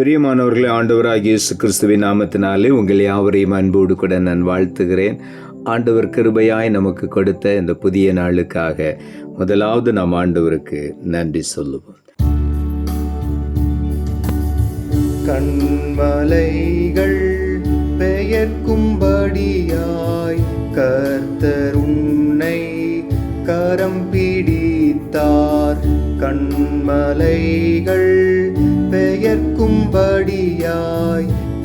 பிரியமானவர்களே, ஆண்டவராகிய இயேசு கிறிஸ்துவின் நாமத்தினாலே உங்கள் யாவரையும் அன்போடு கூட நான் வாழ்த்துகிறேன். ஆண்டவர் கிருபையாய் நமக்கு கொடுத்த இந்த புதிய நாளுக்காக முதலாவது நாம் ஆண்டவருக்கு நன்றி சொல்லுவோம். கண்மலைகள் பெயர்க்கும்படியாய் கர்த்தர் உன்னை கரம் பிடித்தார். கண்மலைகள் பெயர்க்கும்படியாய்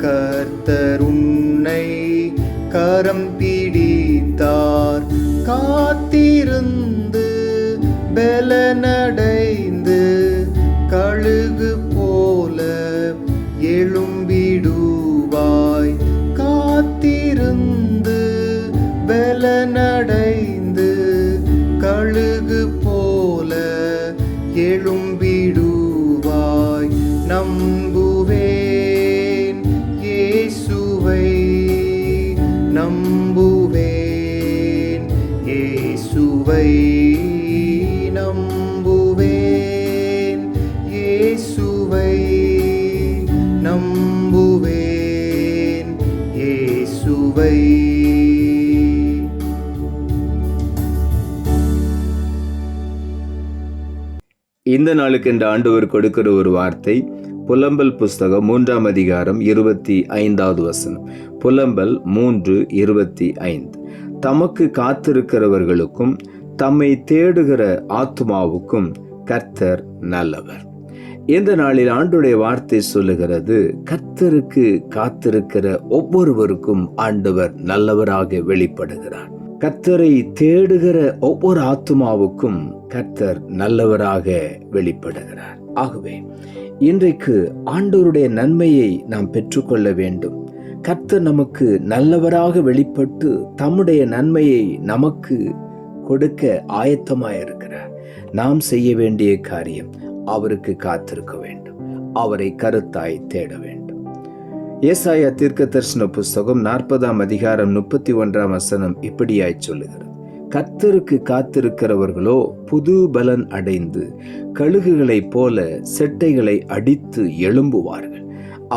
கர்த்தர் உன்னை கரம் பிடித்தார். காத்திருந்து பலனடைந்து கழுகு போல எழும்பிடுவாய். காத்திருந்து பலனடைந்து கழுகு போல எழும்பிடுவாய். நம்புவேன் இயேசுவை, நம்புவேன் இயேசுவை, நம்புவேன் இயேசுவை, நம்புவேன் இயேசுவை. இந்த நாளுக்கு இந்த ஆண்டவர் கொடுக்கிற ஒரு வார்த்தை புலம்பல் புஸ்தகம் 3ஆம் அதிகாரம் 25வது வசனம். புலம்பல் 3:25. தமக்கு காத்திருக்கிறவர்களுக்கும் தம்மை தேடுகிற ஆத்துமாவுக்கும் கர்த்தர் நல்லவர். இந்த நாளில் ஆண்டுடைய வார்த்தை சொல்லுகிறது, கர்த்தருக்கு காத்திருக்கிற ஒவ்வொருவருக்கும் ஆண்டவர் நல்லவராக வெளிப்படுகிறார். கர்த்தரை தேடுகிற ஒவ்வொரு ஆத்துமாவுக்கும் கர்த்தர் நல்லவராக வெளிப்படுகிறார். ஆகவே இன்றைக்கு ஆண்டவருடைய நன்மையை நாம் பெற்றுக்கொள்ள வேண்டும். கர்த்தர் நமக்கு நல்லவராக வெளிப்பட்டு தம்முடைய நன்மையை நமக்கு கொடுக்க ஆயத்தமாயிருக்கிறார். நாம் செய்ய வேண்டிய காரியம் அவருக்கு காத்திருக்க வேண்டும், அவரை கருத்தாய் தேட வேண்டும். ஏசாயா தீர்க்கதரிசன புஸ்தகம் 40ஆம் அதிகாரம் 31ஆம் வசனம் இப்படியாய் சொல்லுகிறது, கர்த்தருக்கு காத்திருக்கிறவர்களோ புது பலன் அடைந்து கழுகுகளைப் போல செட்டைகளை அடித்து எழும்புவார்கள்.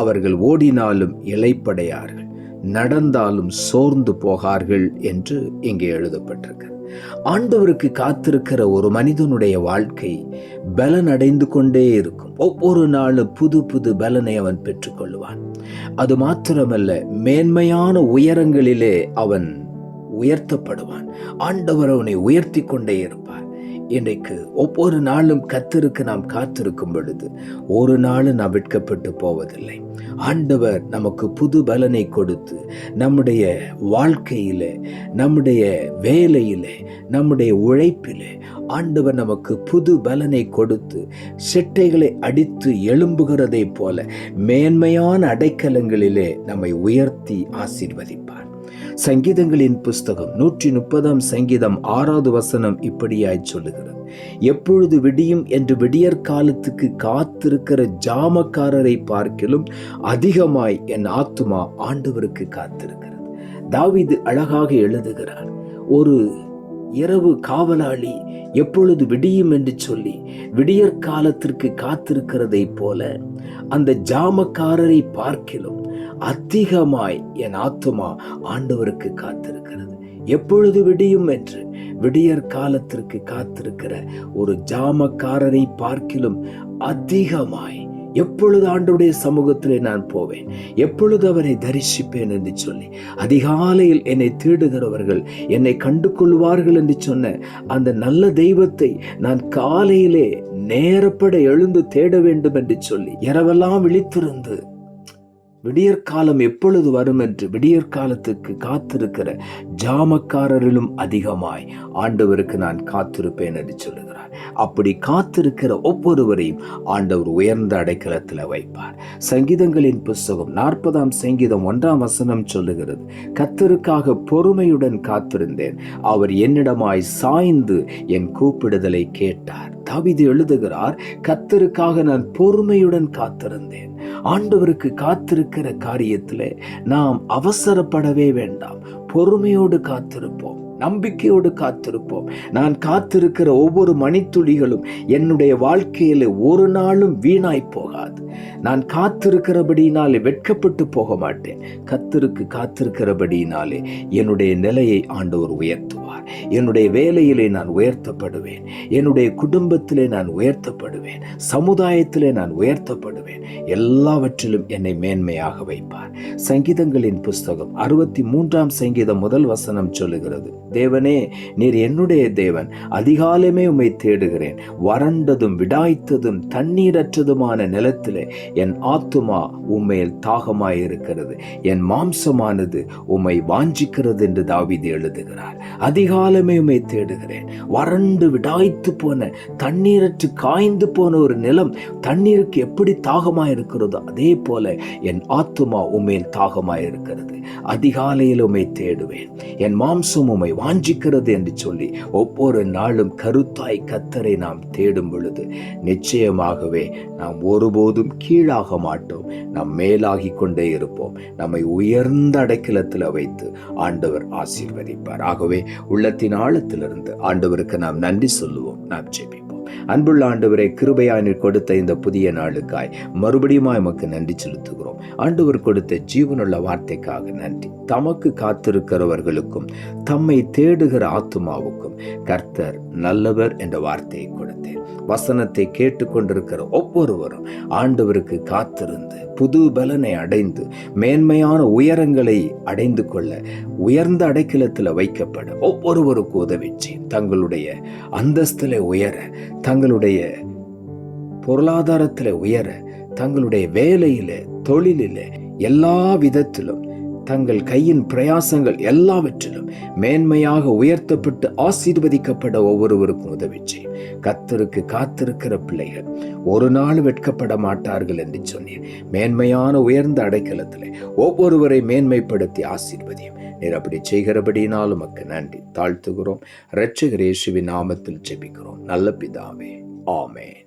அவர்கள் ஓடினாலும் இளைப்படையார்கள், நடந்தாலும் சோர்ந்து போகார்கள் என்று இங்கே எழுதப்பட்டிருக்கிறது. ஆண்டவருக்கு காத்திருக்கிற ஒரு மனிதனுடைய வாழ்க்கை பலன் அடைந்து கொண்டே இருக்கும். ஒவ்வொரு நாளும் புது புது பலனை அவன் பெற்றுக்கொள்வான். அது மாத்திரமல்ல, மேன்மையான உயரங்களிலே அவன் உயர்த்தப்படுவான். ஆண்டவர் அவனை உயர்த்தி கொண்டே இருப்பார். இன்றைக்கு ஒவ்வொரு நாளும் கர்த்தருக்கு நாம் காத்திருக்கும் பொழுது ஒரு நாளும் நாம் வெட்கப்பட்டு போவதில்லை. ஆண்டவர் நமக்கு புது பலனை கொடுத்து நம்முடைய வாழ்க்கையிலே, நம்முடைய வேலையிலே, நம்முடைய உழைப்பிலே ஆண்டவர் நமக்கு புது பலனை கொடுத்து செட்டைகளை அடித்து எழும்புகிறதை போல மேன்மையான அடைக்கலங்களிலே நம்மை உயர்த்தி ஆசீர்வதிப்பார். சங்கீதங்களின் புஸ்தகம் 130ஆம் சங்கீதம் 6வது வசனம் இப்படியாய் சொல்லுகிறது, எப்பொழுது விடியும் என்று விடியற் காலத்துக்கு காத்திருக்கிற ஜாமக்காரரை பார்க்கிலும் அதிகமாய் என் ஆத்துமா ஆண்டவருக்கு காத்திருக்கிறது. தாவீது அழகாக எழுதுகிறார், ஒரு இரவு காவலாளி எப்பொழுது விடியும் என்று சொல்லி விடியற் காலத்திற்கு காத்திருக்கிறதை போல அந்த ஜாமக்காரரை பார்க்கிலும் அதிகமாய் என் ஆத்துமா ஆண்டவருக்கு காத்திருக்கிறது. எப்பொழுது விடியும் என்று விடியற் காலத்திற்கு காத்திருக்கிற ஒரு ஜாமக்காரரை பார்க்கிலும் அதிகமாய் எப்பொழுது ஆண்டவருடைய சமூகத்திலே நான் போவேன், எப்பொழுது அவரை தரிசிப்பேன் என்று சொல்லி அதிகாலையில் என்னை தேடுகிறவர்கள் என்னை கண்டு கொள்வார்கள் என்று சொன்ன அந்த நல்ல தெய்வத்தை நான் காலையிலே நேரப்பட எழுந்து தேட வேண்டும் என்று சொல்லி இரவெல்லாம் விழித்திருந்து விடியற்காலம் எப்பொழுது வரும் என்று விடியற்காலத்துக்கு காத்திருக்கிற ஜாமக்காரரிலும் அதிகமாய் ஆண்டவருக்கு நான் காத்திருப்பேன் என்று சொல்லுகிறார். அப்படி காத்திருக்கிற ஒவ்வொருவரையும் ஆண்டவர் உயர்ந்த அடைக்கலத்தில் வைப்பார். சங்கீதங்களின் புஸ்தகம் 40ஆம் சங்கீதம் 1ஆம் வசனம் சொல்லுகிறது, கர்த்தருக்காக பொறுமையுடன் காத்திருந்தேன், அவர் என்னிடமாய் சாய்ந்து என் கூப்பிடுதலை கேட்டார். தாவீது எழுதுகிறார், கர்த்தருக்காக நான் பொறுமையுடன் காத்திருந்தேன். ஆண்டவருக்கு காத்திருக்கிற காரியத்திலே நாம் அவசரப்படவே வேண்டாம், பொறுமையோடு காத்திருப்போம். நம்பிக்கையோடு காத்திருப்போம். நான் காத்திருக்கிற ஒவ்வொரு மணித்துளிகளும் என்னுடைய வாழ்க்கையில ஒரு நாளும் வீணாய் போகாது. நான் காத்திருக்கிறபடியினாலே வெட்கப்பட்டு போக மாட்டேன். கர்த்தருக்கு காத்திருக்கிறபடியினாலே என்னுடைய நிலையை ஆண்டவர் உயர்த்துவார். என்னுடைய வேலையிலே நான் உயர்த்தப்படுவேன். என்னுடைய குடும்பத்திலே நான் உயர்த்தப்படுவேன். சமுதாயத்திலே நான் உயர்த்தப்படுவேன். எல்லாவற்றிலும் என்னை மேன்மையாக வைப்பார். சங்கீதங்களின் புஸ்தகம் 63 சங்கீதம் 1 சொல்லுகிறது, தேவனே, நீர் என்னுடைய தேவன், அதிகாலமே உம்மை தேடுகிறேன். வறண்டதும் விடாய்த்ததும் தண்ணீரற்றதுமான நிலத்திலே என் ஆத்துமா உம்மேல் தாகமாயிருக்கிறது, என் மாம்சமானது உம்மை வாஞ்சிக்கிறது என்று தாவீது எழுதுகிறார். அதிகாலமே உம்மை தேடுகிறேன். வறண்டு விடாய்த்து போன, தண்ணீரற்று காய்ந்து போன ஒரு நிலம் தண்ணீருக்கு எப்படி தாகமாயிருக்கிறதோ அதே போல என் ஆத்துமா உம்மேல் தாகமாயிருக்கிறது. அதிகாலையில் உம்மை தேடுவேன், என் மாம்சம் உம்மை வாஞ்சிக்கிறது என்று சொல்லி ஒவ்வொரு நாளும் கருத்தாய் கர்த்தரை நாம் தேடும் பொழுது நிச்சயமாகவே நாம் ஒருபோதும் கீழாக மாட்டோம். நாம் மேலாகி கொண்டே இருப்போம். நம்மை உயர்ந்த அடைக்கலத்தில் வைத்து ஆண்டவர் ஆசீர்வதிப்பார். ஆகவே உள்ளத்தின் ஆழத்திலிருந்து ஆண்டவருக்கு நாம் நன்றி சொல்லுவோம். நாம் ஜெபிப்போம். அன்புள்ள ஆண்டவரே, கிருபையாய் நீர் கொடுத்த இந்த புதிய நாளுக்காய் மறுபடியும் எமக்கு நன்றி செலுத்துகிறோம். ஆண்டவர் கொடுத்த ஜீவனுள்ள வார்த்தைக்காக நன்றி. தமக்கு காத்திருக்கிறவர்களுக்கும் தம்மை தேடுகிற ஆத்துமாவுக்கும் கர்த்தர் நல்லவர் என்ற வார்த்தையை கொடுத்தேன். வசனத்தை கேட்டுக்கொண்டிருக்கிற ஒவ்வொருவரும் ஆண்டவருக்கு காத்திருந்து புது பலனை அடைந்து மேன்மையான உயரங்களை அடைந்து கொள்ள உயர்ந்த அடைக்கலத்தில் வைக்கப்பட ஒவ்வொருவருக்கு உதவி செய்யும். தங்களுடைய அந்தஸ்திலே உயர, தங்களுடைய பொருளாதாரத்தில் உயர, தங்களுடைய வேலையிலே, தொழிலிலே, எல்லா விதத்திலும் தங்கள் கையின் பிரயாசங்கள் எல்லாவற்றிலும் மேன்மையாக உயர்த்தப்பட்டு ஆசீர்வதிக்கப்பட ஒவ்வொருவருக்கும் உதவி செய்யும். கர்த்தருக்கு காத்திருக்கிற பிள்ளைகள் ஒரு நாள் வெட்கப்பட மாட்டார்கள் என்று சொன்னீர். மேன்மையான உயர்ந்த அடைக்கலத்திலே ஒவ்வொருவரை மேன்மைப்படுத்தி ஆசீர்வதியும். நீர் அப்படி செய்கிறபடினாலும் உமக்கு நன்றி தாழ்த்துகிறோம். இரட்சகர் இயேசுவின் நாமத்தில் ஜெபிக்கிறோம் நல்ல பிதாவே, ஆமென்.